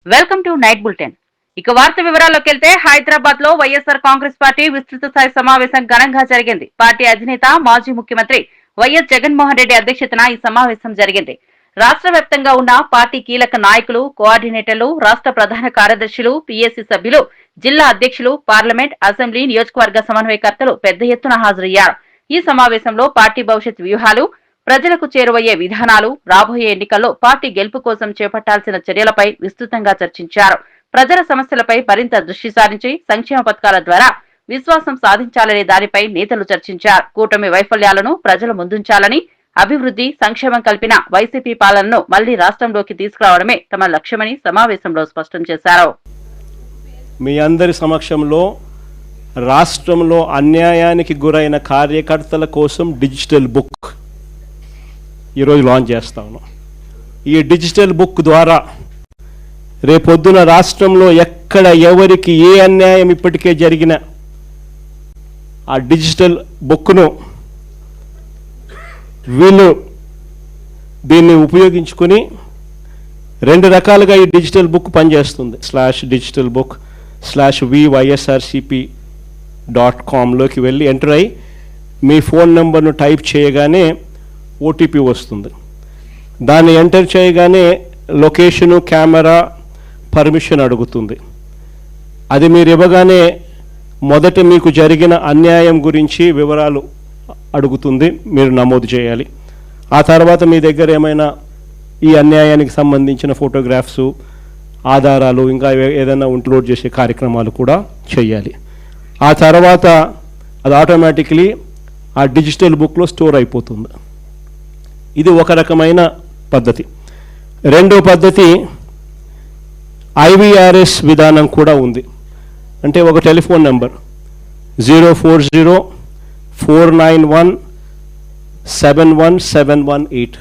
Welcome to night bulletin. ఇక వార్త వివరాల్లోకి వెళ్తే హైదరాబాద్ లో వైఎస్ఆర్ కాంగ్రెస్ పార్టీ విస్తృత స్థాయి సమావేశం ఘనంగా జరిగింది. పార్టీ అధినేత మాజీ ముఖ్యమంత్రి వైఎస్ జగన్మోహన్ రెడ్డి అధ్యక్షతన ఈ సమావేశం జరిగింది. రాష్ట్ర వ్యాప్తంగా ఉన్న పార్టీ కీలక నాయకులు, కోఆర్డినేటర్లు, రాష్ట్ర ప్రధాన కార్యదర్శులు, పీఏసీ సభ్యులు, జిల్లా అధ్యక్షులు, పార్లమెంట్, అసెంబ్లీ, నియోజకవర్గ సమన్వయకర్తలు పెద్ద ఎత్తున హాజరయ్యారు. ఈ సమావేశంలో పార్టీ భవిష్యత్ వ్యూహాలు, ప్రజలకు చేరువయ్యే విధానాలు, రాబోయే ఎన్నికల్లో పార్టీ గెలుపు కోసం చేపట్టాల్సిన చర్యలపై విస్తృతంగా చర్చించారు. ప్రజల సమస్యలపై మరింత దృష్టి సారించి సంక్షేమ పథకాల ద్వారా విశ్వాసం సాధించాలనే దానిపై నేతలు చర్చించారు. కూటమి వైఫల్యాలను ప్రజలు ముందుంచాలని, అభివృద్ధి, సంక్షేమం కల్పిన వైసీపీ పాలనను మళ్లీ రాష్ట్రంలోకి తీసుకురావడమే తమ లక్ష్యమని సమావేశంలో స్పష్టం చేశారు. మీ అందరి సమక్షంలో రాష్ట్రంలో అన్యాయానికి గురైన కార్యకర్తల కోసం డిజిటల్ బుక్ ఈరోజు లాంచ్ చేస్తా ఉన్నాం. ఈ డిజిటల్ బుక్ ద్వారా రేపొద్దున రాష్ట్రంలో ఎక్కడ ఎవరికి ఏ అన్యాయం ఇప్పటికే జరిగిన ఆ డిజిటల్ బుక్ను వీళ్ళు దీన్ని ఉపయోగించుకొని రెండు రకాలుగా ఈ డిజిటల్ బుక్ పనిచేస్తుంది. /digitalbook/vySRCP.com లోకి వెళ్ళి ఎంటర్ అయ్యి మీ ఫోన్ నెంబర్ను టైప్ చేయగానే ఓటీపీ వస్తుంది. దాన్ని ఎంటర్ చేయగానే లొకేషను, కెమెరా, పర్మిషన్ అడుగుతుంది. అది మీరు ఇవ్వగానే మొదట మీకు జరిగిన అన్యాయం గురించి వివరాలు అడుగుతుంది, మీరు నమోదు చేయాలి. ఆ తర్వాత మీ దగ్గర ఏమైనా ఈ అన్యాయానికి సంబంధించిన ఫోటోగ్రాఫ్స్, ఆధారాలు, ఇంకా ఏదైనా అప్లోడ్ చేసే కార్యక్రమాలు కూడా చేయాలి. ఆ తర్వాత అది ఆటోమేటిక్లీ ఆ డిజిటల్ బుక్లో స్టోర్ అయిపోతుంది. ఇది ఒక రకమైన పద్ధతి. రెండో పద్ధతి IVRS విధానం కూడా ఉంది. అంటే ఒక టెలిఫోన్ నెంబర్ 04049171718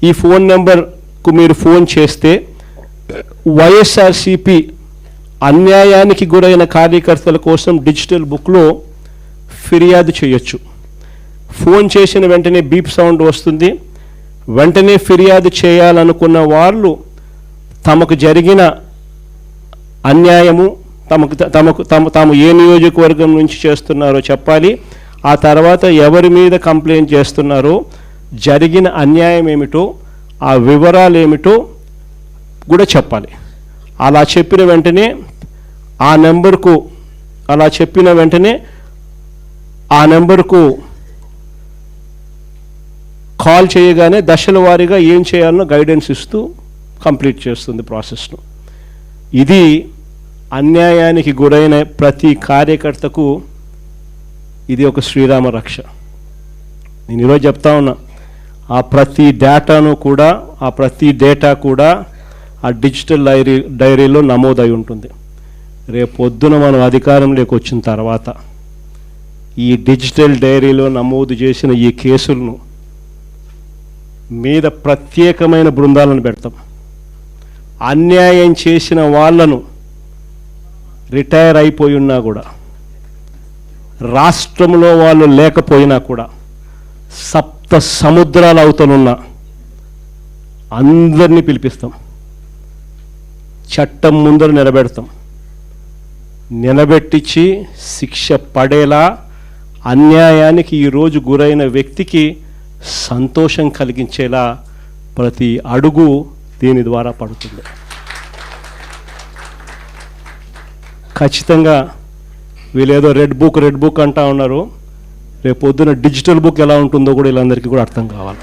ఈ ఫోన్ నెంబర్కు మీరు ఫోన్ చేస్తే వైఎస్ఆర్సిపి అన్యాయానికి గురైన కార్యకర్తల కోసం డిజిటల్ బుక్లో ఫిర్యాదు చేయొచ్చు. ఫోన్ చేసిన వెంటనే బీప్ సౌండ్ వస్తుంది. వెంటనే ఫిర్యాదు చేయాలనుకున్న వాళ్ళు తమకు జరిగిన అన్యాయము, తాము ఏ నియోజకవర్గం నుంచి చేస్తున్నారో చెప్పాలి. ఆ తర్వాత ఎవరి మీద కంప్లైంట్ చేస్తున్నారో, జరిగిన అన్యాయం ఏమిటో, ఆ వివరాలు ఏమిటో కూడా చెప్పాలి. అలా చెప్పిన వెంటనే ఆ నెంబర్కు కాల్ చేయగానే దశల వారీగా ఏం చేయాలనో గైడెన్స్ ఇస్తూ కంప్లీట్ చేస్తుంది ప్రాసెస్ను. ఇది అన్యాయానికి గురైన ప్రతి కార్యకర్తకు ఇది ఒక శ్రీరామ రక్ష. నేను ఈరోజు చెప్తా ఉన్నా, ఆ ప్రతి డేటా కూడా ఆ డిజిటల్ డైరీలో నమోదై ఉంటుంది. రేపొద్దున మనం అధికారంలోకి వచ్చిన తర్వాత ఈ డిజిటల్ డైరీలో నమోదు చేసిన ఈ కేసులను మీద ప్రత్యేకమైన బృందాలను పెడతాం. అన్యాయం చేసిన వాళ్ళను రిటైర్ అయిపోయి ఉన్నా కూడా, రాష్ట్రంలో వాళ్ళు లేకపోయినా కూడా, సప్త సముద్రాల అవతలున్న అందరినీ పిలిపిస్తాం. చట్టం ముందర నిలబెట్టించి శిక్ష పడేలా అన్యాయానికి ఈరోజు గురైన వ్యక్తికి సంతోషం కలిగించేలా ప్రతి అడుగు దీని ద్వారా పడుతుంది. ఖచ్చితంగా వీళ్ళేదో రెడ్ బుక్ అంటా ఉన్నారు. రేపు పొద్దున డిజిటల్ బుక్ ఎలా ఉంటుందో కూడా వీళ్ళందరికీ కూడా అర్థం కావాలి.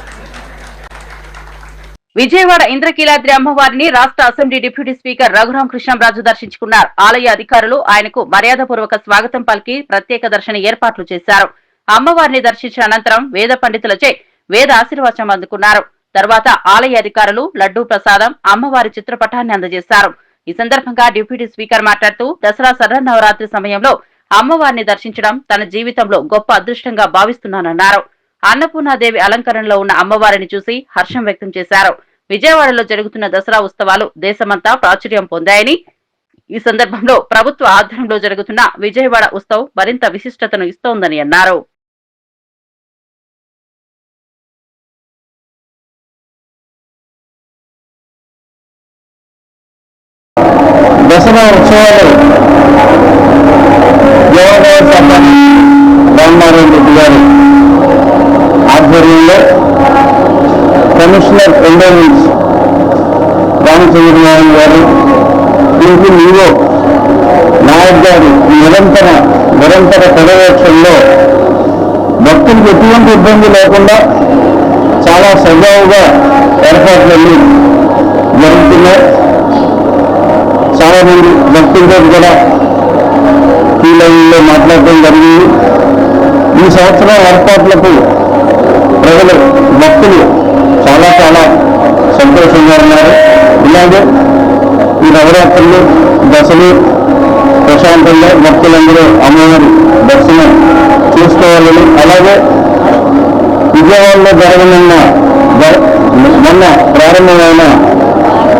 విజయవాడ ఇంద్రకీలాద్రి అమ్మవారిని రాష్ట్ర assembly deputy speaker Raghuram Krishnamraju దర్శించుకున్నారు. ఆలయ అధికారులు ఆయనకు మర్యాదపూర్వక స్వాగతం పలికి ప్రత్యేక దర్శన ఏర్పాట్లు చేశారు. అమ్మవారిని దర్శించిన అనంతరం వేద పండితులచే వేద ఆశీర్వచనం అందుకున్నారు. తర్వాత ఆలయ అధికారులు లడ్డూ ప్రసాదం, అమ్మవారి చిత్రపటాన్ని అందజేశారు. ఈ సందర్భంగా డిప్యూటీ స్పీకర్ మాట్లాడుతూ దసరా శరన్నవరాత్రి సమయంలో అమ్మవారిని దర్శించడం తన జీవితంలో గొప్ప అదృష్టంగా భావిస్తున్నానన్నారు. అన్నపూర్ణాదేవి అలంకరణలో ఉన్న అమ్మవారిని చూసి హర్షం వ్యక్తం చేశారు. విజయవాడలో జరుగుతున్న దసరా ఉత్సవాలు దేశమంతా ప్రాచుర్యం పొందాయని, ఈ సందర్భంలో ప్రభుత్వ ఆధ్వర్యంలో జరుగుతున్న విజయవాడ ఉత్సవ్ మరింత విశిష్టతను ఇస్తోందని అన్నారు. దసరా ఉత్సవాలు దేవాదాయ శాఖ రామనారాయణ రెడ్డి గారి ఆధ్వర్యంలో కమిషనర్ ఎండోమెంట్స్ రామచంద్రనారాయణ గారు ఇంటి నీవో నాయక్ గారి నిరంతర పర్యవేక్షణలో భక్తులకు ఎటువంటి ఇబ్బంది లేకుండా చాలా సజావుగా ఏర్పాట్లన్నీ జరుగుతున్నాయి. చాలా మంది భక్తులతో కూడా ఈ లైన్లో మాట్లాడటం జరిగింది. ఈ సంవత్సరం ఏర్పాట్లకు ప్రజలు భక్తులు చాలా సంతోషంగా ఉన్నారు. ఇలాగే ఈ నవరాత్రులు దశలు ప్రశాంతంగా భక్తులందరూ అమ్మవారి దర్శనం చేసుకోవాలని, అలాగే విజయవాడలో జరగనున్న మొన్న ప్రారంభమైన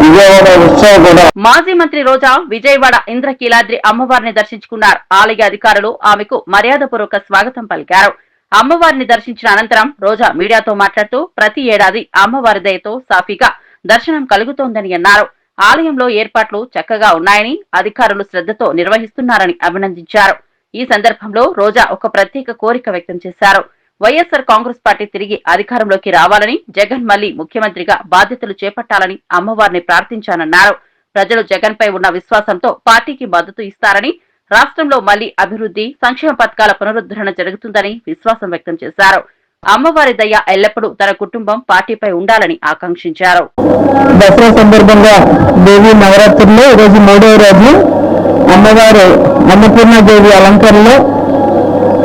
విజయవాడ ఉత్సవం కూడా. మాజీ మంత్రి రోజా విజయవాడ ఇంద్రకీలాద్రి అమ్మవారిని దర్శించుకున్నారు. ఆలయ అధికారులు ఆమెకు మర్యాదపూర్వక స్వాగతం పలికారు. అమ్మవారిని దర్శించిన అనంతరం రోజా మీడియాతో మాట్లాడుతూ ప్రతి ఏడాది అమ్మవారి దయతో సాఫీగా దర్శనం కలుగుతోందని అన్నారు. ఆలయంలో ఏర్పాట్లు చక్కగా ఉన్నాయని, అధికారులు శ్రద్ధతో నిర్వహిస్తున్నారని అభినందించారు. ఈ సందర్భంలో రోజా ఒక ప్రత్యేక కోరిక వ్యక్తం చేశారు. వైఎస్ఆర్ కాంగ్రెస్ పార్టీ తిరిగి అధికారంలోకి రావాలని, జగన్ మళ్లీ ముఖ్యమంత్రిగా బాధ్యతలు చేపట్టాలని అమ్మవారిని ప్రార్థించానన్నారు. ప్రజలు జగన్ పై ఉన్న విశ్వాసంతో పార్టీకి మద్దతు ఇస్తారని, రాష్ట్రంలో మళ్లీ అభివృద్ధి, సంక్షేమ పథకాల పునరుద్ధరణ జరుగుతుందని విశ్వాసం వ్యక్తం చేశారు. అమ్మవారి దయ ఎల్లప్పుడూ తన కుటుంబం పార్టీపై ఉండాలని ఆకాంక్షించారు. దసరా సందర్భంగా దేవి నవరాత్రుల్లో ఈరోజు 3వ రోజు అమ్మవారు అన్నపూర్ణాదేవి అలంకరణలో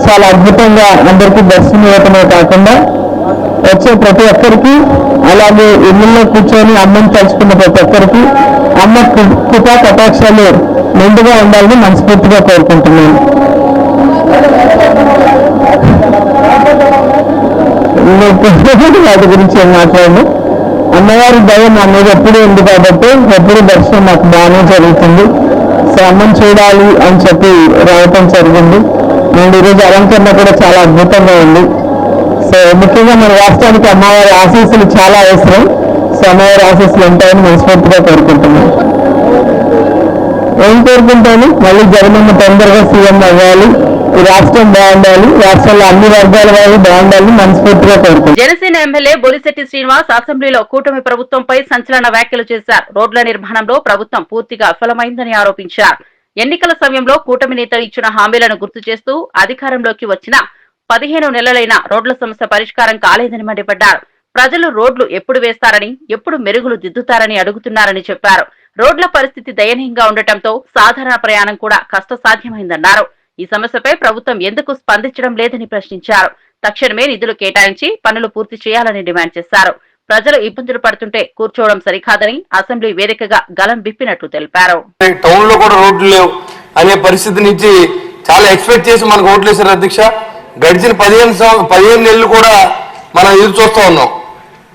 చాలా అద్భుతంగా అందరికీ దర్శనం ఇవ్వటమే కాకుండా వచ్చే ప్రతి ఒక్కరికి, అలాగే ఇళ్లలో కూర్చొని అమ్మని తలుచుకున్న ప్రతి ఒక్కరికి అమ్మ కృపా కటాక్షాలు మెండుగా ఉండాలని మనస్ఫూర్తిగా కోరుకుంటున్నాను. వాటి గురించి ఏం మాట్లాడను. అమ్మవారి దయ నా మీద ఎప్పుడు ఉంది కాబట్టి ఎప్పుడు దర్శనం నాకు బాగానే జరుగుతుంది. సో అమ్మని చూడాలి అని చెప్పి రావటం జరిగింది. నేను ఈరోజు అలంకరణ కూడా చాలా అద్భుతంగా ఉంది. సో ముఖ్యంగా మన రాష్ట్రానికి అమ్మవారి ఆశీస్సులు చాలా అవసరం. సో అమ్మవారి ఆశీస్సులు ఉంటాయని మనస్ఫూర్తిగా కోరుకుంటున్నాను. ఏం కోరుకుంటాను, మళ్ళీ జగనన్న తొందరగా సీఎం అవ్వాలి, ఈ రాష్ట్రం బాగుండాలి, రాష్ట్రంలో అన్ని వర్గాల వాళ్ళు బాగుండాలని మనస్ఫూర్తిగా కోరుకుంటున్నాను. జనసేన ఎమ్మెల్యే బొలిశెట్టి శ్రీనివాస్ అసెంబ్లీలో కూటమి ప్రభుత్వంపై సంచలన వ్యాఖ్యలు చేశారు. రోడ్ల నిర్మాణంలో ప్రభుత్వం పూర్తిగా విఫలమైందని ఆరోపించారు. ఎన్నికల సమయంలో కూటమి నేతలు ఇచ్చిన హామీలను గుర్తు చేస్తూ అధికారంలోకి వచ్చిన 15 నెలలైనా రోడ్ల సమస్య పరిష్కారం కాలేదని మండిపడ్డారు. ప్రజలు రోడ్లు ఎప్పుడు వేస్తారని, ఎప్పుడు మెరుగులు దిద్దుతారని అడుగుతున్నారని చెప్పారు. రోడ్ల పరిస్థితి దయనీయంగా ఉండటంతో సాధారణ ప్రయాణం కూడా కష్టసాధ్యమైందన్నారు. ఈ సమస్యపై ప్రభుత్వం ఎందుకు స్పందించడం లేదని ప్రశ్నించారు. తక్షణమే నిధులు కేటాయించి పనులు పూర్తి చేయాలని డిమాండ్ చేశారు. ప్రజలు ఇబ్బందులు పడుతుంటే కూర్చోవడం సరికాదని అసెంబ్లీ వేదికగా గలం విప్పినట్లు తెలిపారు. టౌన్ లో కూడా రోడ్లు లేవు అనే పరిస్థితి నుంచి చాలా ఎక్స్పెక్ట్ చేసి మనకు ఓట్లు వేశారు అధ్యక్ష. గడిచిన 15 నెలలు కూడా మనం ఎదురు చూస్తూ ఉన్నాం.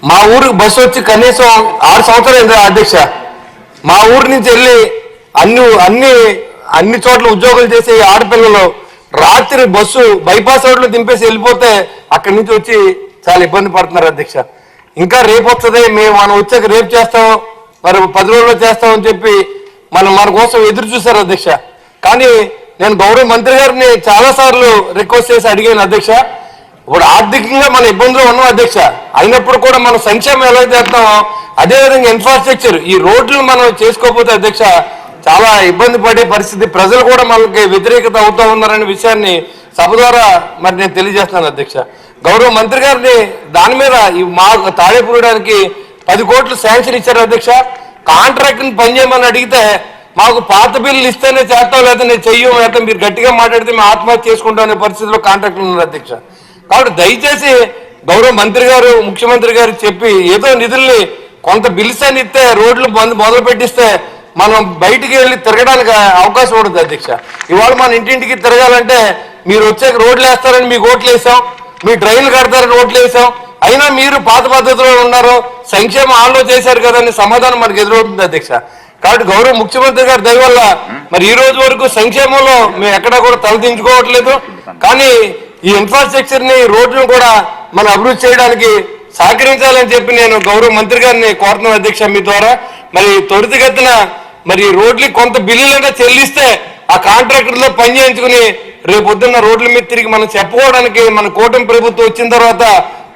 మా ఊరికి బస్సు వచ్చి కనీసం 6 సంవత్సరాలు అయింది అధ్యక్ష. మా ఊరి నుంచి వెళ్ళి అన్ని చోట్ల ఉద్యోగాలు చేసే ఆడపిల్లలు రాత్రి బస్సు బైపాస్ రోడ్లు దింపేసి వెళ్ళిపోతే అక్కడి నుంచి వచ్చి చాలా ఇబ్బంది పడుతున్నారు అధ్యక్ష. ఇంకా రేపు వస్తుంది, మనం వచ్చాక రేపు చేస్తాం, మరి 10 రోజుల్లో చేస్తామని చెప్పి మన కోసం ఎదురు చూశారు అధ్యక్ష. కానీ నేను గౌరవ మంత్రి గారిని చాలా సార్లు రిక్వెస్ట్ చేసి అడిగాను అధ్యక్ష. ఇప్పుడు ఆర్థికంగా మన ఇబ్బందులు ఉన్నాం అధ్యక్ష, అయినప్పుడు కూడా మనం సంక్షేమం ఎలా చేస్తామో అదేవిధంగా ఇన్ఫ్రాస్ట్రక్చర్ ఈ రోడ్లు మనం చేసుకోకపోతే అధ్యక్ష చాలా ఇబ్బంది పడే పరిస్థితి, ప్రజలు కూడా మనకి వ్యతిరేకత అవుతా ఉన్నారనే విషయాన్ని సభ ద్వారా మరి నేను తెలియజేస్తున్నాను అధ్యక్ష. గౌరవ మంత్రి గారిని దాని మీద మా తాడేపూరడానికి 10 కోట్లు శాంక్షన్ ఇచ్చారు అధ్యక్ష. కాంట్రాక్ట్ని పనిచేయమని అడిగితే మాకు పాత బిల్లు ఇస్తేనే చేస్తాం, లేదా నేను చెయ్యం, లేదా మీరు గట్టిగా మాట్లాడితే మేము ఆత్మహత్య చేసుకుంటాం అనే పరిస్థితిలో కాంట్రాక్ట్లు ఉన్నారు అధ్యక్ష. కాబట్టి దయచేసి గౌరవ మంత్రి గారు, ముఖ్యమంత్రి గారు చెప్పి ఏదో నిధుల్ని కొంత బిల్స్ అని ఇస్తే రోడ్లు మొదలు పెట్టిస్తే మనం బయటికి వెళ్ళి తిరగడానికి అవకాశం ఉంటుంది అధ్యక్ష. ఇవాళ మన ఇంటింటికి తిరగాలంటే మీరు వచ్చాక రోడ్లు వేస్తారని మీకు ఓట్లు వేసాం, మీ డ్రైన్లు కడతారని ఓట్లు వేసాం, అయినా మీరు పాత పద్ధతిలో ఉన్నారు, సంక్షేమం ఆల్లో చేశారు కదా అని సమాధానం మనకు ఎదురవుతుంది అధ్యక్ష. కాబట్టి గౌరవ ముఖ్యమంత్రి గారి దయ వల్ల మరి ఈ రోజు వరకు సంక్షేమంలో మేము ఎక్కడా కూడా తలదించుకోవట్లేదు. కానీ ఈ ఇన్ఫ్రాస్ట్రక్చర్ ని రోడ్లను కూడా మనం అభివృద్ధి చేయడానికి సహకరించాలని చెప్పి నేను గౌరవ మంత్రి గారిని కోరుతున్నాను అధ్యక్ష. మీ ద్వారా మరి త్వరితగతిన మరి రోడ్లు కొంత బిల్లులైనా చెల్లిస్తే ఆ కాంట్రాక్టర్లో పని చేయించుకుని రేపొద్దున్న రోడ్ల మీద తిరిగి మనం చెప్పుకోవడానికి మన కూటమి ప్రభుత్వం వచ్చిన తర్వాత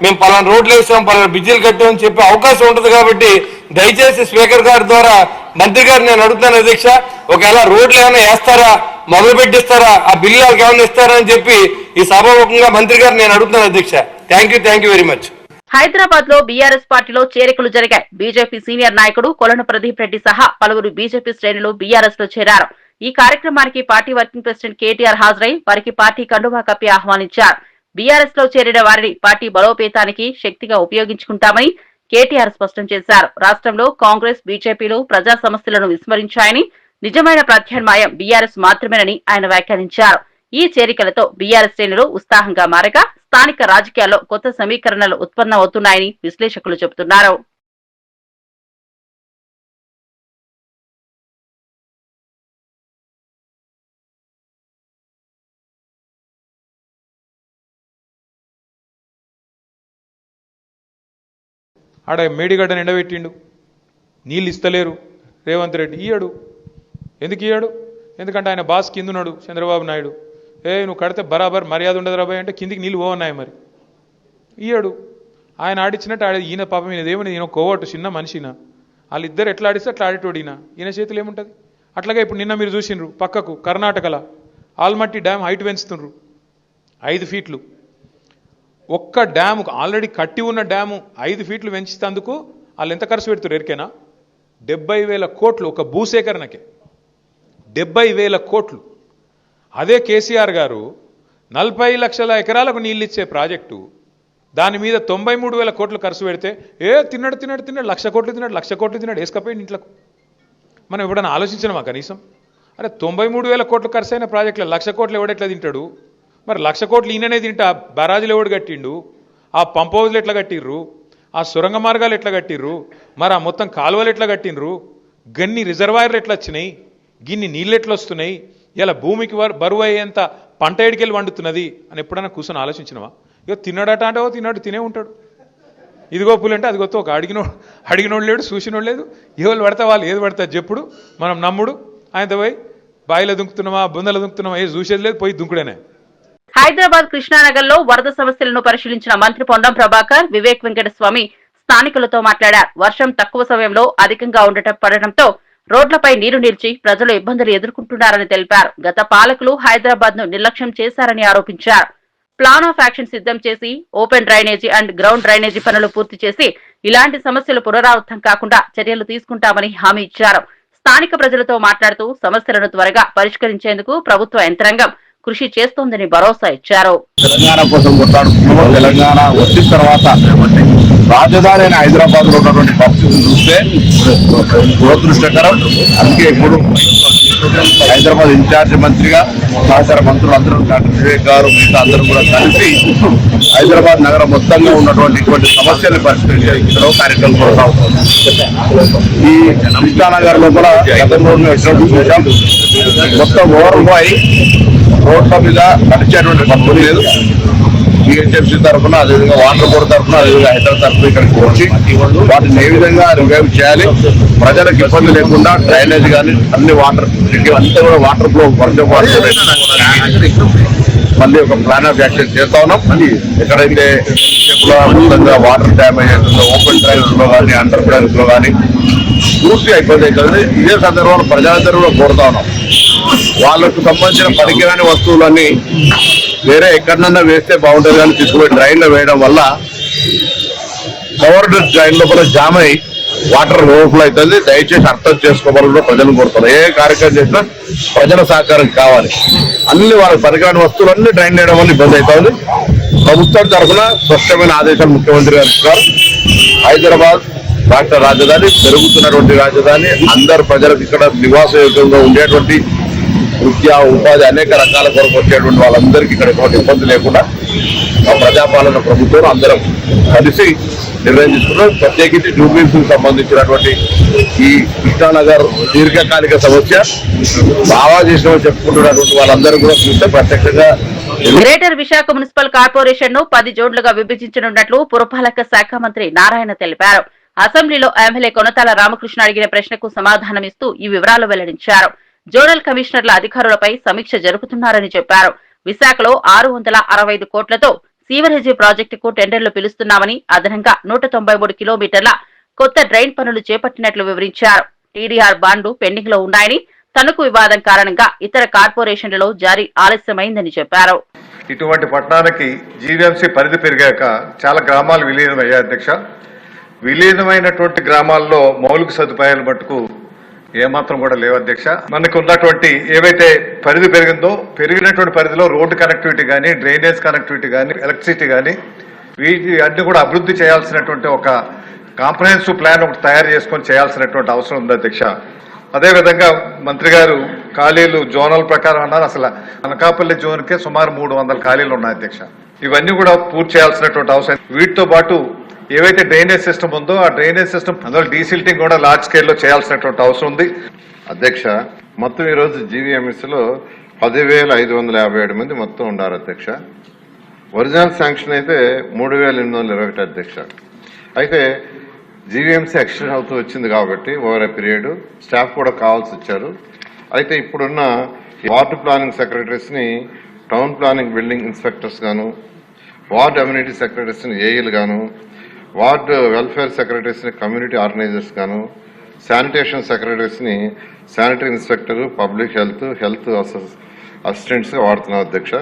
మేము పలానా రోడ్లు వేసాం పలానా బిజ్జీలు కట్టామని చెప్పే అవకాశం ఉంటుంది. కాబట్టి దయచేసి స్పీకర్ గారి ద్వారా మంత్రి గారు నేను అడుగుతాను అధ్యక్ష, ఒకవేళ రోడ్లు ఏమైనా వేస్తారా, మొదలు పెట్టిస్తారా, ఆ బిల్లు వాళ్ళకి ఏమైనా ఇస్తారా అని చెప్పి ఈ సభాముఖంగా మంత్రి గారు నేను అడుగుతాను అధ్యక్ష. Thank you very much. Hyderabad లో బీఆర్ఎస్ పార్టీలో చేరికలు జరిగాయి. బీజేపీ సీనియర్ నాయకుడు కొలను ప్రదీప్ రెడ్డి సహా పలువురు బీజేపీ శ్రేణులు బీఆర్ఎస్ లో చేరారు. ఈ కార్యక్రమానికి పార్టీ వర్కింగ్ ప్రెసిడెంట్ కేటీఆర్ హాజరై వారికి పార్టీ కండువా కప్పి ఆహ్వానించారు. బీఆర్ఎస్ లో చేరిన వారిని పార్టీ బలోపేతానికి శక్తిగా ఉపయోగించుకుంటామని కేటీఆర్ స్పష్టం చేశారు. రాష్ట్రంలో కాంగ్రెస్ బీజేపీలు ప్రజా సమస్యలను విస్మరించాయని, నిజమైన ప్రత్యామ్నాయం బీఆర్ఎస్ మాత్రమేనని ఆయన వ్యాఖ్యానించారు. ఈ చేరికలతో బీఆర్ఎస్ శ్రేణులు ఉత్సాహంగా మారగా స్థానిక రాజకీయాల్లో కొత్త సమీకరణలు ఉత్పన్నమవుతున్నాయని విశ్లేషకులు చెబుతున్నారు. ఆడ మేడిగడ్డను ఎండబెట్టిండు, నీళ్ళు ఇస్తలేరు రేవంత్ రెడ్డి. ఇయ్యాడు. ఎందుకు ఇయ్యాడు? ఎందుకంటే ఆయన బాస్ కిందున్నాడు చంద్రబాబు నాయుడు. నువ్వు కడితే బరాబర్ మర్యాద ఉండదు రాబాయ్ అంటే కిందికి నీళ్ళు పోవన్నాయి. మరి ఇయ్యాడు. ఆయన ఆడిచ్చినట్టు ఈయన పాపం ఈయనదేమని ఈయన కోవట్టు చిన్న మనిషిన వాళ్ళిద్దరు ఎట్లా ఆడిస్తే అట్లా ఆడేటోడు ఈయన చేతులు ఏముంటుంది. అట్లాగే ఇప్పుడు నిన్న మీరు చూసిండ్రు పక్కకు కర్ణాటకలో ఆల్మట్టి డ్యామ్ హైట్ పెంచుతుండ్రు 5 ఫీట్లు. ఒక్క డ్యాము ఆల్రెడీ కట్టి ఉన్న డ్యాము 5 ఫీట్లు పెంచినందుకు వాళ్ళు ఎంత ఖర్చు పెడుతున్నారు ఎరికేనా? 70,000 కోట్లు ఒక భూసేకరణకే. 70,000 కోట్లు. అదే కేసీఆర్ గారు 40 లక్షల ఎకరాలకు నీళ్ళు ఇచ్చే ప్రాజెక్టు దాని మీద 93,000 కోట్లు ఖర్చు పెడితే తిన్నాడు 1,00,000 కోట్లు తిన్నాడు వేసుకపోయింది ఇంట్లోకి. మనం ఎప్పుడైనా ఆలోచించినామా కనీసం? అరే 93,000 కోట్లు ఖర్చు అయిన ప్రాజెక్టులో 1,00,000 కోట్లు ఎవడెట్లా తింటాడు? మరి 1,00,000 కోట్లు ఈయననే తింటా బరాజులు ఎవడు కట్టిండు? ఆ పంప్ హౌజ్లు ఎట్లా కట్టిర్రు? ఆ సొరంగ మార్గాలు ఎట్లా కట్టిర్రు? మరి ఆ మొత్తం కాలువలు ఎట్లా కట్టిండ్రు? గన్ని రిజర్వాయర్లు ఎట్లా వచ్చినాయి? గిన్ని నీళ్ళు ఎట్లా వస్తున్నాయి? ఇలా భూమికి బరువు అయ్యేంత పంట ఎడికెళ్ళి వండుతున్నది అని ఎప్పుడైనా కూర్చొని ఆలోచించినవా? ఇక తిన్నాడట అంటే తిన్నాడు తినే ఉంటాడు. ఇదిగో పూలు అంటే అది గొప్ప ఒక అడిగినోడు లేడు, చూసినోడు లేదు. ఎవరు పడతా వాళ్ళు ఏది పడతారు చెప్పుడు, మనం నమ్ముడు. ఆయనతో పోయి బాయిలో దుంకుతున్నామా బొందలో దుంకుతున్నామా ఏది చూసేది లేదు, పోయి దుంకుడేనే. హైదరాబాద్ కృష్ణానగర్ లో వరద సమస్యలను పరిశీలించిన మంత్రి పొన్నం ప్రభాకర్, వివేక్ వెంకటస్వామి స్థానికులతో మాట్లాడారు. వర్షం తక్కువ సమయంలో అధికంగా పడటంతో రోడ్లపై నీరు నిలిచి ప్రజలు ఇబ్బందులు ఎదుర్కొంటున్నారని తెలిపారు. గత పాలకులు హైదరాబాద్ ను నిర్లక్ష్యం చేశారని ఆరోపించారు. ప్లాన్ ఆఫ్ యాక్షన్ సిద్ధం చేసి open drainage and ground drainage పనులు పూర్తి చేసి ఇలాంటి సమస్యలు పునరావృతం కాకుండా చర్యలు తీసుకుంటామని హామీ ఇచ్చారు. స్థానిక ప్రజలతో మాట్లాడుతూ సమస్యలను త్వరగా పరిష్కరించేందుకు ప్రభుత్వ యంత్రాంగం కృషి చేస్తోందని భరోసా ఇచ్చారు. తెలంగాణ కోసం కొట్లాడుతున్నాము. తెలంగాణ వచ్చిన తర్వాత రాజధాని హైదరాబాద్ లో ఉన్నటువంటి పరిస్థితులు చూస్తే దురదృష్టకరం. అందుకే ఇప్పుడు హైదరాబాద్ ఇన్ఛార్జ్ మంత్రిగా సహచర మంత్రులు అందరూ డాక్టర్ వివేక్ గారు మిగతా అందరూ కూడా కలిసి హైదరాబాద్ నగరం మొత్తంగా ఉన్నటువంటి ఇటువంటి సమస్యలు పరిష్కరించే కార్యక్రమం కొనసాగుతుంది. ఈ కృష్ణానగర్ లోపల గతంలో చూసాం, మొత్తం ఓవర్ఫ్లో అయి రోడ్ల మీద నడిచేటువంటి పరిస్థితి లేదు. బిహెచ్ఎంసీ తరఫున, అదేవిధంగా వాటర్ బోర్డు తరఫున, అదేవిధంగా హైదరాబాద్ తరఫున ఇక్కడికి వచ్చి వాటిని ఏ విధంగా రివైవ్ చేయాలి, ప్రజలకు ఇబ్బంది లేకుండా డ్రైనేజ్ కానీ అన్ని వాటర్ అంతా కూడా వాటర్ ఫ్లో వర్షం మళ్ళీ ఒక ప్లాన్ ఆఫ్ యాక్షన్ చేస్తా ఉన్నాం. ఎక్కడైతే మొత్తంగా వాటర్ డ్యామేజ్ అవుతుందో ఓపెన్ డ్రైన్స్ లో కానీ అండర్ డ్రైన్స్ లో కానీ పూర్తిగా ఇబ్బంది అవుతుంది. ఇదే సందర్భంలో ప్రజలందరూ కూడా కోరుతా ఉన్నాం, వాళ్ళకు సంబంధించిన పనికిరాని వస్తువులన్నీ వేరే ఎక్కడన్నా వేస్తే బాగుంటుంది కానీ తీసుకుపోయి డ్రైన్లో వేయడం వల్ల కవర్డ్ డ్రైన్ లోపల జామ్ అయి వాటర్ ఓవర్ఫ్లో అవుతుంది. దయచేసి అర్థం చేసుకోవాలని ప్రజలు కోరుతారు. ఏ కార్యక్రమం చేసినా ప్రజల సహకారం కావాలి. అన్ని వాళ్ళకి పనికిరాని వస్తువులన్నీ డ్రైన్ వేయడం వల్ల ఇబ్బంది అవుతుంది. ప్రభుత్వం తరఫున స్పష్టమైన ఆదేశాలు ముఖ్యమంత్రి గారు ఇస్తారు. హైదరాబాద్ రాష్ట్ర రాజధాని, పెరుగుతున్నటువంటి రాజధాని, అందరు ప్రజలకు ఇక్కడ నివాసయోగ్యంగా ఉండేటువంటి విద్య ఉపాధి అనేక రకాల కొరకు వచ్చేటువంటి వాళ్ళందరికీ ఇక్కడ ఎటువంటి ఇబ్బంది లేకుండా ఆ ప్రజాపాలన ప్రభుత్వం అందరం కలిసి నిర్ణయం తీసుకున్నాం. ప్రత్యేకించి జూబ్లీహిల్స్ కు సంబంధించినటువంటి ఈ కృష్ణానగర్ దీర్ఘకాలిక సమస్య బాగా చేసినామని చెప్పుకుంటున్నటువంటి వాళ్ళందరూ కూడా చూస్తే ప్రత్యక్షంగా గ్రేటర్ విశాఖ మున్సిపల్ కార్పొరేషన్ ను 10 జోన్లుగా విభజించనున్నట్లు పురపాలక శాఖ మంత్రి నారాయణ తెలిపారు. అసెంబ్లీలో ఎమ్మెల్యే కొనతాల రామకృష్ణ అడిగిన ప్రశ్నకు సమాధానమిస్తూ ఈ వివరాలు వెల్లడించారు. జోనల్ కమిషనర్ల అధికారులపై సమీక్ష జరుపుతున్నారని చెప్పారు. విశాఖలో 665 కోట్లతో సీవరేజీ ప్రాజెక్టుకు టెండర్లు పిలుస్తున్నామని, అదనంగా 193 కిలోమీటర్ల కొత్త డ్రైన్ పనులు చేపట్టినట్లు వివరించారు. టీడీఆర్ బాండ్లు పెండింగ్ లో ఉన్నాయని, తణుకు వివాదం కారణంగా ఇతర కార్పొరేషన్లలో జారీ ఆలస్యమైందని చెప్పారు. ఇటువంటి పట్టణానికి జీవీఎంసీ పరిధి పెరిగాక చాలా గ్రామాలు విలీనమయ్యాయి అధ్యక్ష. విలీనమైనటువంటి గ్రామాల్లో మౌలిక సదుపాయాలు మట్టుకు ఏమాత్రం కూడా లేవు అధ్యక్ష. మనకు ఉన్నటువంటి ఏవైతే పరిధి పెరిగిందో పెరిగినటువంటి పరిధిలో రోడ్డు కనెక్టివిటీ కానీ, డ్రైనేజ్ కనెక్టివిటీ కానీ, ఎలక్ట్రిసిటీ కానీ వీటి అన్ని కూడా అభివృద్ధి చేయాల్సినటువంటి ఒక కాంప్రహెన్సివ్ ప్లాన్ ఒకటి తయారు చేసుకొని చేయాల్సినటువంటి అవసరం ఉంది అధ్యక్ష. అదేవిధంగా మంత్రి గారు ఖాళీలు జోనల్ ప్రకారం అన్నారు. అసలు అనకాపల్లి జోన్కే సుమారు 300 ఖాళీలు ఉన్నాయి అధ్యక్ష. ఇవన్నీ కూడా పూర్తి చేయాల్సినటువంటి అవసరం. వీటితో పాటు ఏవైతే డ్రైనేజ్ సిస్టమ్ ఉందో ఆ డ్రైనేజ్ సిస్టమ్ అందులో డీసిల్టింగ్ కూడా లార్జ్ స్కేల్లో చేయాల్సినటువంటి అవసరం ఉంది అధ్యక్ష. మొత్తం ఈరోజు జీవీఎంఎస్లో 10,557 మంది మొత్తం ఉన్నారు అధ్యక్ష. ఒరిజినల్ శాంక్షన్ అయితే 3,821 అధ్యక్ష. అయితే జీవీఎంసీ ఎక్స్టెండ్ అవుతూ వచ్చింది కాబట్టి ఓవర్ ఏ పీరియడ్ స్టాఫ్ కూడా కావాల్సి వచ్చారు. అయితే ఇప్పుడున్న వార్డు ప్లానింగ్ సెక్రటరీస్ని టౌన్ ప్లానింగ్ బిల్డింగ్ ఇన్స్పెక్టర్స్ గాను, వార్డు అమ్యూనిటీ సెక్రటరీస్ని ఏఈలు గాను, వార్డు వెల్ఫేర్ సెక్రటరీస్ని కమ్యూనిటీ ఆర్గనైజర్స్ గాను, శానిటేషన్ సెక్రటరీస్ని శానిటరీ ఇన్స్పెక్టర్, పబ్లిక్ హెల్త్ అసిస్టెంట్స్గా వాడుతున్నాం అధ్యక్ష.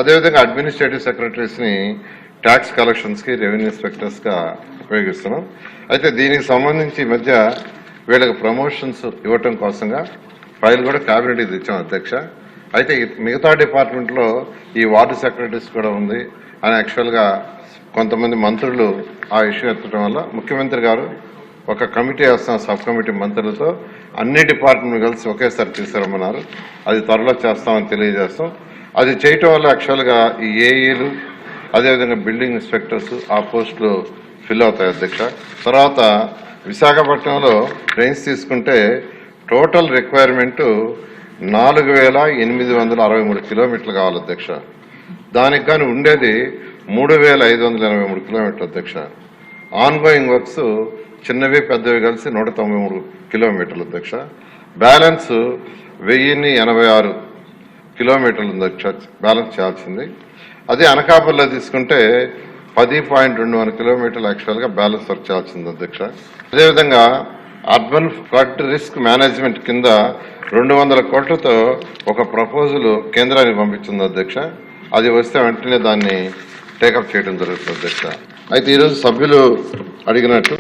అదేవిధంగా అడ్మినిస్ట్రేటివ్ సెక్రటరీస్ని ట్యాక్స్ కలెక్షన్స్కి, రెవెన్యూ ఇన్స్పెక్టర్స్గా ఉపయోగిస్తున్నాం. అయితే దీనికి సంబంధించి ఈ మధ్య వీళ్ళకి ప్రమోషన్స్ ఇవ్వటం కోసంగా ఫైల్ కూడా క్యాబినెట్కి తెచ్చాం అధ్యక్ష. అయితే మిగతా డిపార్ట్మెంట్లో ఈ వార్డు సెక్రటరీస్ కూడా ఉంది అని యాక్చువల్గా కొంతమంది మంత్రులు ఆ ఇష్యూ ఎత్తడం వల్ల ముఖ్యమంత్రి గారు ఒక కమిటీ వేస్తాం, సబ్ కమిటీ మంత్రులతో అన్ని డిపార్ట్మెంట్ కలిసి ఒకేసారి తీసుకురమ్మన్నారు. అది త్వరలో చేస్తామని తెలియజేస్తాం. అది చేయటం వల్ల యాక్చువల్గా ఈ ఏఈలు అదేవిధంగా బిల్డింగ్ ఇన్స్పెక్టర్స్ ఆ పోస్టులు ఫిల్ అవుతాయి అధ్యక్ష. తర్వాత విశాఖపట్నంలో డ్రైన్స్ తీసుకుంటే టోటల్ రిక్వైర్మెంట్ 4,863 కిలోమీటర్లు కావాలి అధ్యక్ష. దానికి కానీ ఉండేది 3,583 కిలోమీటర్లు అధ్యక్ష. ఆన్ గోయింగ్ వర్క్స్ చిన్నవి పెద్దవి కలిసి 193 కిలోమీటర్లు అధ్యక్ష. బ్యాలెన్స్ 1,086 కిలోమీటర్లు అధ్యక్ష బ్యాలెన్స్ చేయాల్సింది. అదే అనకాపల్లిలో తీసుకుంటే 10.21 కిలోమీటర్లు యాక్చువల్గా బ్యాలెన్స్ వర్క్ చేయాల్సింది అధ్యక్ష. అదేవిధంగా అర్బన్ ఫ్లడ్ రిస్క్ మేనేజ్మెంట్ కింద 200 కోట్లతో ఒక ప్రపోజల్ కేంద్రానికి పంపించింది అధ్యక్ష. అది వస్తే వెంటనే దాన్ని టేకప్ చేయడం జరుగుతుంది అధ్యక్ష. అయితే ఈరోజు సభ్యులు అడిగినట్టు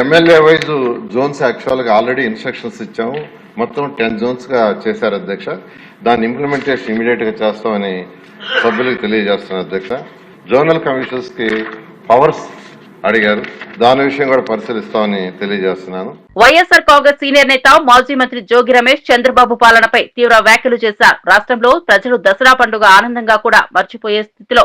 ఎమ్మెల్యే వైజ్ జోన్స్ యాక్చువల్గా ఆల్రెడీ ఇన్స్ట్రక్షన్స్ ఇచ్చాము. మొత్తం 10 జోన్స్గా చేశారు అధ్యక్ష. దాన్ని ఇంప్లిమెంటేషన్ ఇమీడియట్గా చేస్తామని సభ్యులకు తెలియజేస్తున్నాను అధ్యక్ష. జోనల్ కమిషనర్స్కి పవర్స్ అడిగారు, దాని విషయం కూడా పరిశీలిస్తామని తెలియజేస్తున్నాను. వైఎస్ఆర్ కాంగ్రెస్ సీనియర్ నేత మాజీ మంత్రి జోగి రమేష్ చంద్రబాబు పాలనపై తీవ్ర వ్యాఖ్యలు చేశారు. రాష్ట్రంలో ప్రజలు దసరా పండుగ ఆనందంగా కూడా మర్చిపోయే స్థితిలో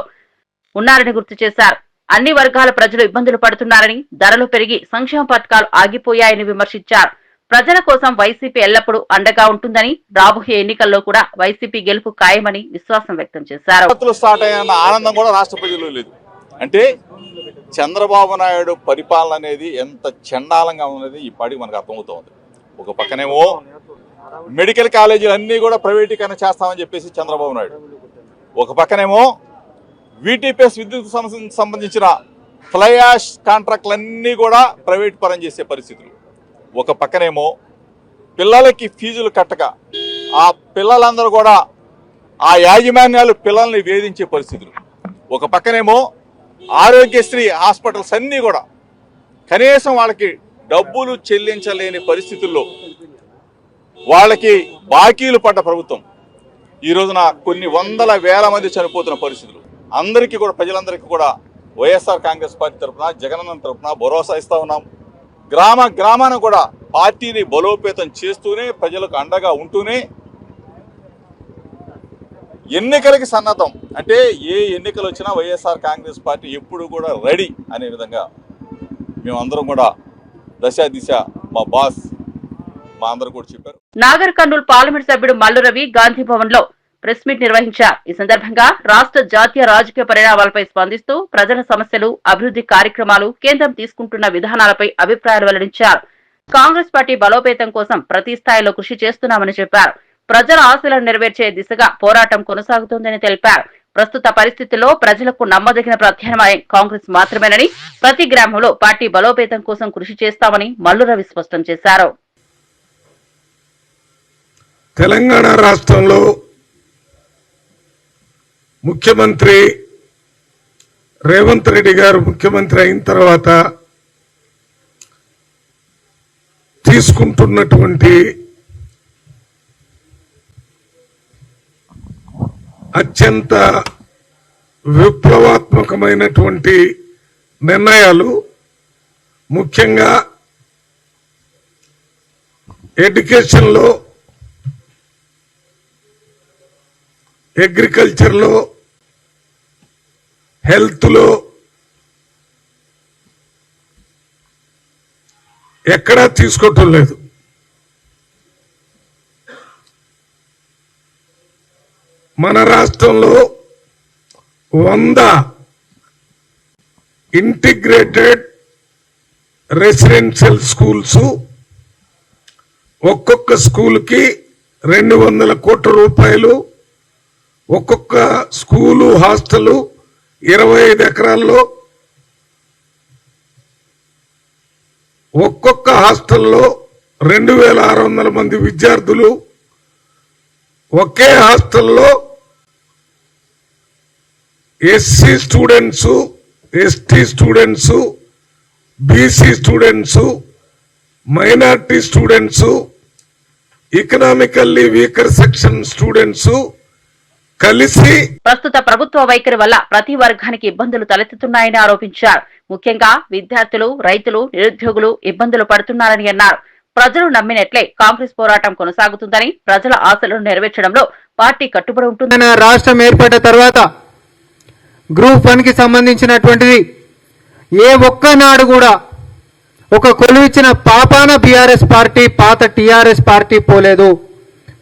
ఉన్నారని గుర్తు చేశారు. అన్ని వర్గాల ప్రజలు ఇబ్బందులు పడుతున్నారని, ధరలు పెరిగి సంక్షేమ పథకాలు ఆగిపోయాయని విమర్శించారు. ప్రజల కోసం వైసీపీ ఎల్లప్పుడూ అండగా ఉంటుందని, రాబోయే ఎన్నికల్లో కూడా వైసీపీ గెలుపు ఖాయమని విశ్వాసం వ్యక్తం చేశారు. స్టార్ట్ అయిన ఆనందం కూడా రాష్ట్ర ప్రజలు లేదు. అంటే చంద్రబాబు నాయుడు పరిపాలన అనేది ఎంత చండాలంగా ఉన్నది ఈ పాటికి మనకు అర్థమవుతోంది. ఒక పక్కనేమో మెడికల్ కాలేజీలు అన్నీ కూడా ప్రైవేటీకరణ చేస్తామని చెప్పేసి చంద్రబాబు నాయుడు, ఒక పక్కనేమో వీటీపీఎస్ విద్యుత్ సంబంధించిన ఫ్లై యాష్ కాంట్రాక్టులన్నీ కూడా ప్రైవేట్ పరం చేసే పరిస్థితులు, ఒక పక్కనేమో పిల్లలకి ఫీజులు కట్టక ఆ పిల్లలందరూ కూడా ఆ యాజమాన్యాలు పిల్లల్ని వేధించే పరిస్థితులు, ఒక పక్కనేమో ఆరోగ్యశ్రీ హాస్పిటల్స్ అన్నీ కూడా కనీసం వాళ్ళకి డబ్బులు చెల్లించలేని పరిస్థితుల్లో వాళ్ళకి బాకీలు పడ్డ ప్రభుత్వం ఈ రోజున కొన్ని వందల వేల మంది చనిపోతున్న పరిస్థితులు. అందరికీ కూడా ప్రజలందరికీ కూడా వైఎస్ఆర్ కాంగ్రెస్ పార్టీ తరఫున, జగనన్న తరఫున భరోసా ఇస్తా ఉన్నాం. గ్రామ గ్రామాన కూడా పార్టీని బలోపేతం చేస్తూనే, ప్రజలకు అండగా ఉంటూనే ఎన్నికలకి సన్నద్ధం. అంటే ఏ ఎన్నికలు వచ్చినా వైఎస్ఆర్ కాంగ్రెస్ పార్టీ ఎప్పుడు కూడా రెడీ అనే విధంగా మేమందరం కూడా దశ దిశ మా బాస్ మా అందరూ కూడా చెప్పారు. నాగర్ కర్నూలు పార్లమెంట్ సభ్యుడు మల్లు రవి గాంధీ భవన్ లో ప్రెస్ మీట్ నిర్వహించారు. ఈ సందర్భంగా రాష్ట్ర జాతీయ రాజకీయ పరిణామాలపై స్పందిస్తూ ప్రజల సమస్యలు, అభివృద్ధి కార్యక్రమాలు, కేంద్రం తీసుకుంటున్న విధానాలపై అభిప్రాయాలు వెల్లడించారు. కాంగ్రెస్ పార్టీ బలోపేతం కోసం ప్రతి స్థాయిలో కృషి చేస్తున్నామని చెప్పారు. ప్రజల ఆశలను నెరవేర్చే దిశగా పోరాటం కొనసాగుతోందని తెలిపారు. ప్రస్తుత పరిస్థితుల్లో ప్రజలకు నమ్మదగిన ప్రత్యామ్నాయం కాంగ్రెస్ మాత్రమేనని, ప్రతి గ్రామంలో పార్టీ బలోపేతం కోసం కృషి చేస్తామని మల్లు రవి స్పష్టం చేశారు. తెలంగాణ రాష్ట్రంలో ముఖ్యమంత్రి రేవంత్ రెడ్డి గారు ముఖ్యమంత్రి అయిన తర్వాత తీసుకుంటున్నటువంటి అత్యంత విప్లవాత్మకమైనటువంటి నిర్ణయాలు, ముఖ్యంగా ఎడ్యుకేషన్లో, అగ్రికల్చర్లో, హెల్త్లో ఎక్కడా తీసుకోవటం లేదు. మన రాష్ట్రంలో 100 ఇంటిగ్రేటెడ్ రెసిడెన్షియల్ స్కూల్స్, ఒక్కొక్క స్కూల్కి 200 కోట్ల రూపాయలు, ఒక్కొక్క స్కూలు హాస్టల్ 25 ఎకరాల్లో, ఒక్కొక్క హాస్టల్లో 2600 మంది విద్యార్థులు, ఒకే హాస్టల్లో SC students, ST students, BC students, minority students, economically weaker section students కలిసి. ప్రస్తుత ప్రభుత్వ వైఖరి వల్ల ప్రతి వర్గానికి ఇబ్బందులు తలెత్తుతున్నాయని ఆరోపించారు. ముఖ్యంగా విద్యార్థులు, రైతులు, నిరుద్యోగులు ఇబ్బందులు పడుతున్నారని అన్నారు. ప్రజలు నమ్మినట్లే కాంగ్రెస్ పోరాటం కొనసాగుతుందని, ప్రజల ఆశలను నెరవేర్చడంలో పార్టీ కట్టుబడి ఉంటుందని. రాష్ట్రం ఏర్పడ్డ తర్వాత గ్రూప్ 1 కి సంబంధించినటువంటిది ఏ ఒక్కనాడు కూడా ఒక కొలువిచ్చిన పాపాన బీఆర్ఎస్ పార్టీ, పాత టీఆర్ఎస్ పార్టీ పోలేదు.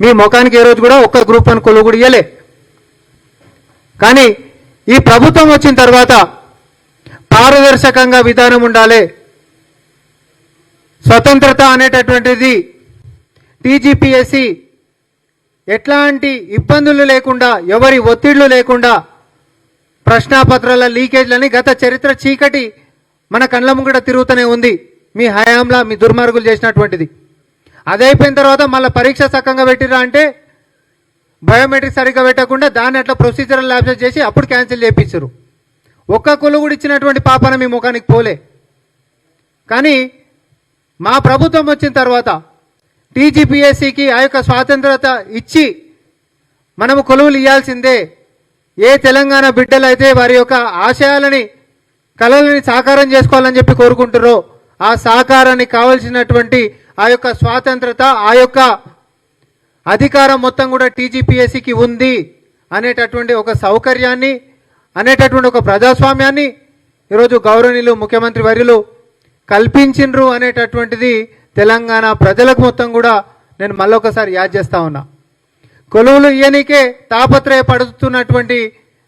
మీ ముఖానికి ఏ రోజు కూడా ఒక్క గ్రూప్ 1 కొలువు కూడా ఇయ్యలే. కానీ ఈ ప్రభుత్వం వచ్చిన తర్వాత పారదర్శకంగా విధానం ఉండాలి, స్వతంత్రత అనేటటువంటిది, టీజీపీఎస్సీ ఎట్లాంటి ఇబ్బందులు లేకుండా, ఎవరి ఒత్తిళ్లు లేకుండా, ప్రశ్నాపత్రాల లీకేజ్లని గత చరిత్ర చీకటి మన కళ్ళ ముంగట తిరుగుతూనే ఉంది. మీ హయాంలా మీ దుర్మార్గులు చేసినటువంటిది. అదైపోయిన తర్వాత మళ్ళీ పరీక్ష సక్కంగా పెట్టిరా అంటే బయోమెట్రిక్ సరిగ్గా పెట్టకుండా దాన్ని అట్లా ప్రొసీజరల్ ల్యాబ్సెస్ చేసి అప్పుడు క్యాన్సిల్ చేయించారు. ఒక్క కొలు కూడా ఇచ్చినటువంటి పాపన మీ ముఖానికి పోలే. కానీ మా ప్రభుత్వం వచ్చిన తర్వాత టీజీపీఎస్సీకి ఆ యొక్క స్వాతంత్రత ఇచ్చి మనము కొలువులు ఇవ్వాల్సిందే. ఏ తెలంగాణ బిడ్డలు అయితే వారి యొక్క ఆశయాలని, కళలని సాకారం చేసుకోవాలని చెప్పి కోరుకుంటారో ఆ సాకారానికి కావలసినటువంటి ఆ యొక్క స్వాతంత్రత, ఆ యొక్క అధికారం మొత్తం కూడా టీజీపీఎస్సీకి ఉంది అనేటటువంటి ఒక సౌకర్యాన్ని, అనేటటువంటి ఒక ప్రజాస్వామ్యాన్ని ఈరోజు గౌరవనీయులు ముఖ్యమంత్రి వర్యులు కల్పించిండ్రు అనేటటువంటిది తెలంగాణ ప్రజలకు మొత్తం కూడా నేను మళ్ళొకసారి యాద్ చేస్తా ఉన్నా. కొలువులు ఇయ్యనికే తాపత్రయపడుతున్నటువంటి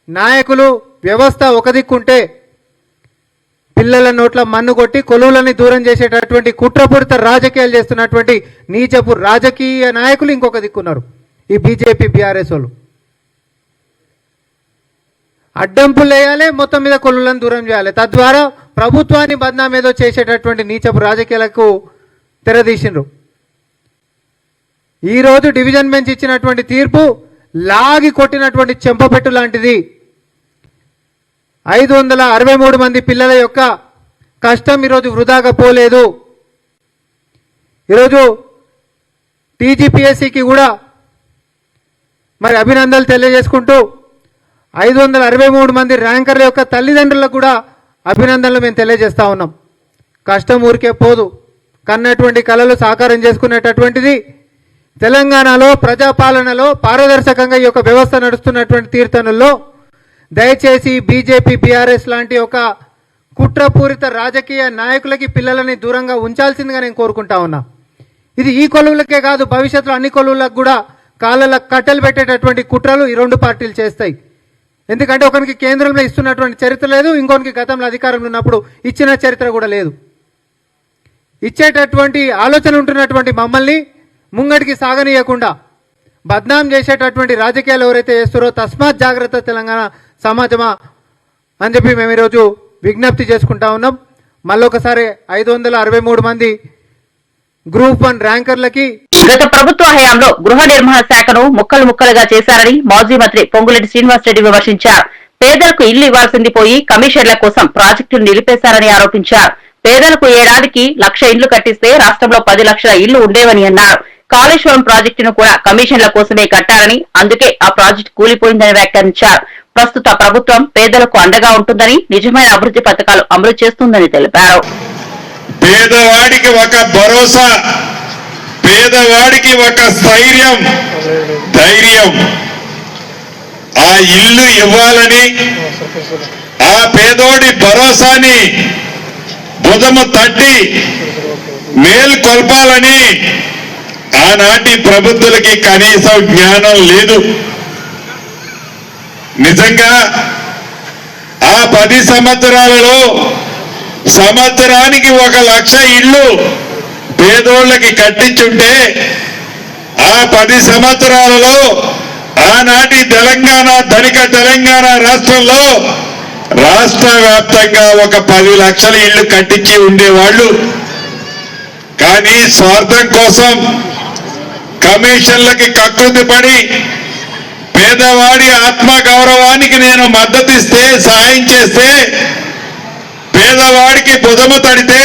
నాయకులు, వ్యవస్థ ఒక దిక్కుంటే పిల్లల నోట్ల మన్ను కొట్టి కొలువులని దూరం చేసేటటువంటి కుట్రపూరిత రాజకీయాలు చేస్తున్నటువంటి నీచపు రాజకీయ నాయకులు ఇంకొక దిక్కున్నారు, ఈ బీజేపీ బీఆర్ఎస్ వాళ్ళు. అడ్డంపులు వేయాలి, మొత్తం మీద కొలువులను దూరం చేయాలి, తద్వారా ప్రభుత్వాన్ని బద్నామేదో చేసేటటువంటి నీచపు రాజకీయాలకు తెరదీసిండ్రు. ఈరోజు డివిజన్ బెంచ్ ఇచ్చినటువంటి తీర్పు లాగి కొట్టినటువంటి చెంపపెట్టు లాంటిది. 563 మంది పిల్లల యొక్క కష్టం ఈరోజు వృధాగా పోలేదు. ఈరోజు టీజీపీఎస్సీకి కూడా మరి అభినందనలు తెలియజేసుకుంటూ 563 మంది ర్యాంకర్ల యొక్క తల్లిదండ్రులకు కూడా అభినందనలు మేము తెలియజేస్తా ఉన్నాం. కష్టం ఊరికే పోదు, కన్నటువంటి కళలు సాకారం చేసుకునేటటువంటిది తెలంగాణలో ప్రజాపాలనలో పారదర్శకంగా ఈ యొక్క వ్యవస్థ నడుస్తున్నటువంటి తీర్థనుల్లో దయచేసి బీజేపీ బీఆర్ఎస్ లాంటి ఒక కుట్రపూరిత రాజకీయ నాయకులకి పిల్లలని దూరంగా ఉంచాల్సిందిగా నేను కోరుకుంటా ఉన్నా. ఇది ఈ కొలువులకే కాదు, భవిష్యత్తులో అన్ని కొలువులకు కూడా కాళ్ళలకు కట్టెలు పెట్టేటటువంటి కుట్రలు ఈ రెండు పార్టీలు చేస్తాయి. ఎందుకంటే ఒకరికి కేంద్రంలో ఇస్తున్నటువంటి చరిత్ర లేదు, ఇంకొకరికి గతంలో అధికారంలో ఉన్నప్పుడు ఇచ్చిన చరిత్ర కూడా లేదు. ఇచ్చేటటువంటి ఆలోచన ఉంటున్నటువంటి మమ్మల్ని ముంగడికి సాగనీయకుండా బద్నాం చేసేటటువంటి రాజకీయాలు ఎవరైతే చేస్తారో తస్మాత్ జాగ్రత్త తెలంగాణ సమాజమా అని చెప్పి మేము ఈరోజు విజ్ఞప్తి చేసుకుంటా ఉన్నాం. మళ్ళొకసారి 563 మంది గ్రూప్ 1 ర్యాంకర్లకి గత ప్రభుత్వ హయాంలో గృహ నిర్మాణ శాఖను ముక్కలు ముక్కలుగా చేశారని మాజీ మంత్రి పొంగులేటి శ్రీనివాసరెడ్డి విమర్శించారు. పేదలకు ఇల్లు ఇవ్వాల్సింది పోయి కమిషన్ల కోసం ప్రాజెక్టులు నిలిపేశారని ఆరోపించారు. పేదలకు ఏడాదికి 1,00,000 ఇళ్లు కట్టిస్తే రాష్ట్రంలో 10 లక్షల ఇళ్లు ఉండేవని అన్నారు. కాళేశ్వరం ప్రాజెక్టును కూడా కమిషన్ల కోసమే కట్టారని, అందుకే ఆ ప్రాజెక్టు కూలిపోయిందని వ్యాఖ్యానించారు. ప్రస్తుత ప్రభుత్వం పేదలకు అండగా ఉంటుందని, నిజమైన అభివృద్ధి పథకాలు అమలు చేస్తుందని తెలిపారు. పేదవాడికి ఒక భరోసా, పేదవాడికి ఒక ధైర్యం, ఆ ఇల్లు ఇవ్వాలని, ఆ పేదోడి భరోసాని భుజము తట్టి మేల్కొల్పాలని ఆనాటి ప్రభుత్వాలకి కనీసం జ్ఞానం లేదు. నిజంగా ఆ 10 సంవత్సరాలలో సంవత్సరానికి 1,00,000 ఇళ్ళు పేదోళ్ళకి కట్టించుంటే ఆ 10 సంవత్సరాలలో ఆనాటి తెలంగాణ ధనిక తెలంగాణ రాష్ట్రంలో రాష్ట్ర వ్యాప్తంగా ఒక 10 లక్షల ఇళ్ళు కట్టించి ఉండేవాళ్ళు. కానీ స్వార్థం కోసం కమిషన్లకి కకృతి పడి పేదవాడి ఆత్మగౌరవానికి నేను మద్దతిస్తే, సాయం చేస్తే, పేదవాడికి భుజము తడితే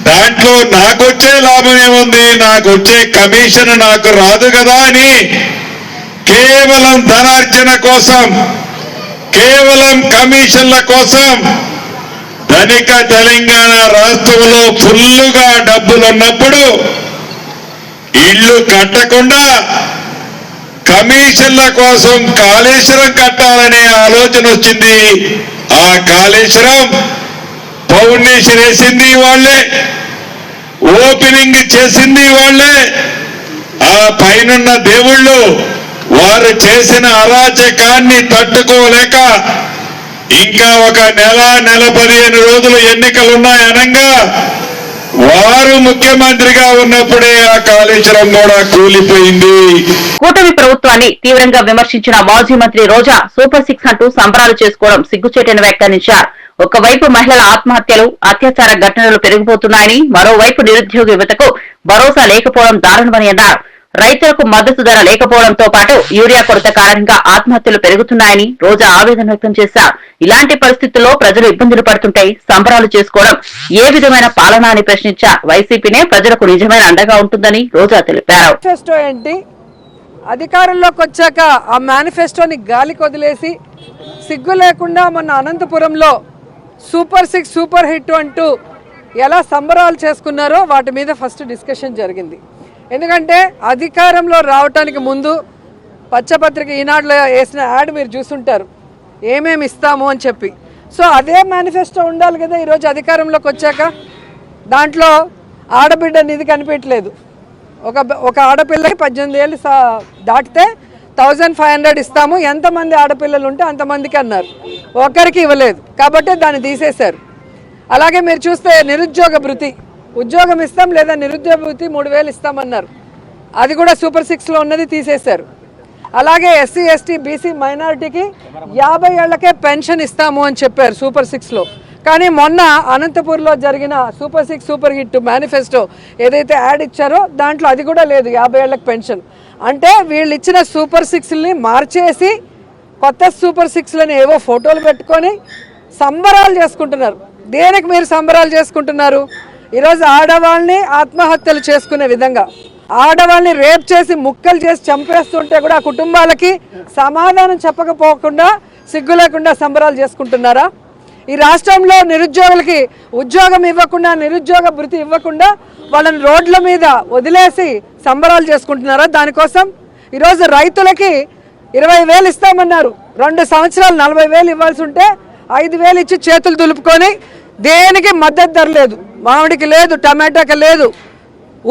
దాంట్లో నాకొచ్చే లాభం ఏముంది, నాకొచ్చే కమిషన్ నాకు రాదు కదా అని కేవలం ధనార్జన కోసం, కేవలం కమిషన్ల కోసం ధనిక తెలంగాణ రాష్ట్రంలో ఫుల్లుగా డబ్బులున్నప్పుడు ఇల్లు కట్టకుండా కమిషన్ల కోసం కాళేశ్వరం కట్టాలనే ఆలోచన వచ్చింది. ఆ కాళేశ్వరం ఫౌండేషన్ వేసింది వాళ్ళే, ఓపెనింగ్ చేసింది వాళ్ళే. ఆ పైనున్న దేవుళ్ళు వారు చేసిన అరాచకాన్ని తట్టుకోలేక ఇంకా ఒక నెల 15 రోజులు ఎన్నికలున్నాయనగా వారు ముఖ్యమంత్రిగా ఉన్నప్పుడే ఆ కాళేశ్వరం కూడా కూలిపోయింది. కూటమి ప్రభుత్వాన్ని తీవ్రంగా విమర్శించిన మాజీ మంత్రి రోజా సూపర్ 6 అంటూ సంబరాలు చేసుకోవడం సిగ్గుచేటని వ్యాఖ్యానించారు. ఒకవైపు మహిళల ఆత్మహత్యలు, అత్యాచార ఘటనలు పెరిగిపోతున్నాయని, మరోవైపు నిరుద్యోగ యువతకు భరోసా లేకపోవడం దారుణమని అన్నారు. రైతులకు మద్దతు ధర లేకపోవడంతో పాటు యూరియా కొరత కారణంగా ఆత్మహత్యలు పెరుగుతున్నాయని రోజా ఆవేదన వ్యక్తం చేశారు. ఇలాంటి పరిస్థితుల్లో ప్రజలు ఇబ్బందులు పడుతుంటే సంబరాలు చేసుకోవడం ఏ విధమైన పాలన అని ప్రశ్నించారు. వైసీపీనే ప్రజలకు నిజమైన అండగా ఉంటుందని రోజా తెలిపారు. మేనిఫెస్టో ఏంటి, అధికారంలోకి వచ్చాక ఆ మేనిఫెస్టోని గాలికి వదిలేసి సిగ్గు లేకుండా మొన్న అనంతపురంలో సూపర్ 6 సూపర్ హిట్ అంటూ ఎలా సంబరాలు చేసుకున్నారో వాటి మీద ఫస్ట్ డిస్కషన్ జరిగింది. ఎందుకంటే అధికారంలో రావటానికి ముందు పచ్చపత్రిక ఈనాడులో వేసిన యాడ్ మీరు చూసుంటారు, ఏమేమి ఇస్తాము అని చెప్పి. సో అదే మేనిఫెస్టో ఉండాలి కదా ఈరోజు అధికారంలోకి వచ్చాక. దాంట్లో ఆడబిడ్డ నిధి కనిపించలేదు. ఒక ఆడపిల్లకి 18 ఏళ్ళు దాటితే 1500 ఇస్తాము, ఎంతమంది ఆడపిల్లలు ఉంటే అంతమందికి అన్నారు. ఒక్కరికి ఇవ్వలేదు కాబట్టి దాన్ని తీసేశారు. అలాగే మీరు చూస్తే నిరుద్యోగ భృతి, ఉద్యోగం ఇస్తాం లేదా నిరుద్యోగ భృతి 3000 ఇస్తామన్నారు, అది కూడా సూపర్ 6లో ఉన్నది తీసేశారు. అలాగే ఎస్సీ ఎస్టీ బీసీ మైనారిటీకి 50 ఏళ్లకే పెన్షన్ ఇస్తాము అని చెప్పారు సూపర్ 6లో. కానీ మొన్న అనంతపూర్లో జరిగిన సూపర్ 6 సూపర్ హిట్ మేనిఫెస్టో ఏదైతే యాడ్ ఇచ్చారో దాంట్లో అది కూడా లేదు, 50 ఏళ్లకు పెన్షన్. అంటే వీళ్ళు ఇచ్చిన సూపర్ 6ని మార్చేసి కొత్త సూపర్ 6లని ఏవో ఫోటోలు పెట్టుకొని సంబరాలు చేసుకుంటున్నారు. దేనికి మీరు సంబరాలు చేసుకుంటున్నారు? ఈరోజు ఆడవాళ్ళని ఆత్మహత్యలు చేసుకునే విధంగా, ఆడవాళ్ళని రేప్ చేసి ముక్కలు చేసి చంపేస్తుంటే కూడా ఆ కుటుంబాలకి సమాధానం చెప్పకపోకుండా సిగ్గు లేకుండా సంబరాలు చేసుకుంటున్నారా? ఈ రాష్ట్రంలో నిరుద్యోగులకి ఉద్యోగం ఇవ్వకుండా, నిరుద్యోగ భృతి ఇవ్వకుండా వాళ్ళని రోడ్ల మీద వదిలేసి సంబరాలు చేసుకుంటున్నారా? దానికోసం ఈరోజు రైతులకి 20,000 ఇస్తామన్నారు, 2 సంవత్సరాలు 40,000 ఇవ్వాల్సి ఉంటే 5,000 ఇచ్చి చేతులు దులుపుకొని దేనికి మద్దతు ధర లేదు. మామిడికి లేదు, టమాటాకి లేదు,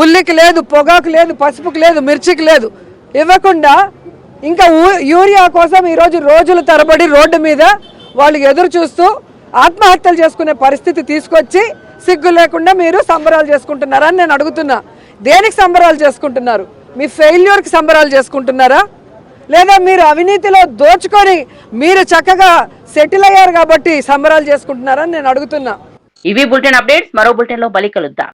ఉల్లికి లేదు, పొగాకు లేదు, పసుపుకి లేదు, మిర్చికి లేదు. ఇవ్వకుండా ఇంకా యూరియా కోసం ఈరోజు రోజుల తరబడి రోడ్డు మీద వాళ్ళు ఎదురు చూస్తూ ఆత్మహత్యలు చేసుకునే పరిస్థితి తీసుకొచ్చి సిగ్గు లేకుండా మీరు సంబరాలు చేసుకుంటున్నారని నేను అడుగుతున్నా. దేనికి సంబరాలు చేసుకుంటున్నారు? మీ ఫెయిల్యూర్కి సంబరాలు చేసుకుంటున్నారా, లేదా మీరు అవినీతిలో దోచుకొని మీరు చక్కగా సెటిల్ అయ్యారు కాబట్టి సంబరాలు చేసుకుంటున్నారని నేను అడుగుతున్నా. ఇవి బులెటిన్ అప్డేట్స్. మరో బులెటిన్ లో మళ్ళీ కలుద్దాం.